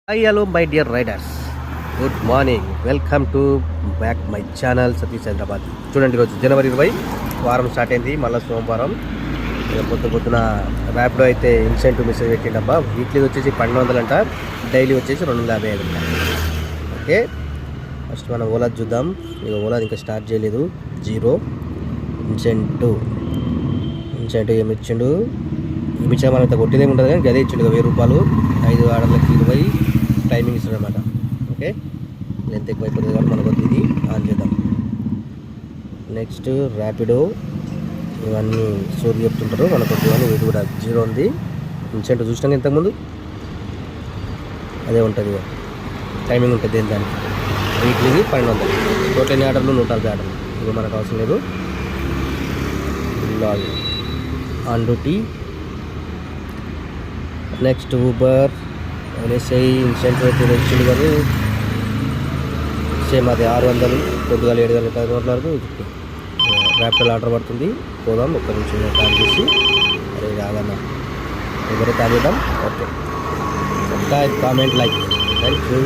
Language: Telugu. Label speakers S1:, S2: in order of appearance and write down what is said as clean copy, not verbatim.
S1: Hi hello my dear riders, good morning. Welcome to back my channel Satish Hyderabad. చూడండి, ఈరోజు జనవరి 20 వారం స్టార్ట్ అయింది. మళ్ళీ సోమవారం పొద్దున ర్యాపిడో అయితే ఇన్సెంటివ్ మెసేజ్ పెట్టిండబ్బా. వీక్లీ వచ్చేసి 1200 అంట, డైలీ వచ్చేసి 255 అంట. ఓకే, ఫస్ట్ మనం ఓలా చూద్దాం. ఇక ఓలా ఇంకా స్టార్ట్ చేయలేదు. 0 ఇన్సెంటివ్ ఏమి ఇచ్చిండు? ఏమి ఇచ్చా మనం ఇంత కొట్టిదేమి ఉంటుంది కానీ గదే ఇచ్చిండు. 1000 రూపాయలు, 5 ఆర్డర్లకి 20 టైమింగ్ ఇస్తాడు అనమాట. ఓకే, లెంత్ ఎక్కువ అయిపోతుంది కాబట్టి మనకు ఇది ఆన్ చేద్దాం. నెక్స్ట్ ర్యాపిడో, ఇవన్నీ స్టోరీ చెప్తుంటారు మనకు. ఇవన్నీ ఇది కూడా 0 ఉంది. ఇన్సెంటివ్ చూసినాక ఇంతకుముందు అదే ఉంటుంది, టైమింగ్ ఉంటుంది. దానికి వీక్లీకి 1200, టోటల్ ఎన్ని ఆర్డర్లు 140 ఆర్డర్లు. ఇవి మనకు అవసరం లేదు. Log on duty. Next Uber, NSI incentive అయితే ఇచ్చింది కానీ సేమ్ అది 600, పొద్దుగాల 7 గంటల 10 వరకు ర్యాపిడోలో ఆర్డర్ పడుతుంది. పోదాం, ఒక్క నిమిషం కాల్ చేసి. అరే రాగన్నా, ఎవరైతే కాల్ చేద్దాం. Okay, subscribe, comment, like. Thank you.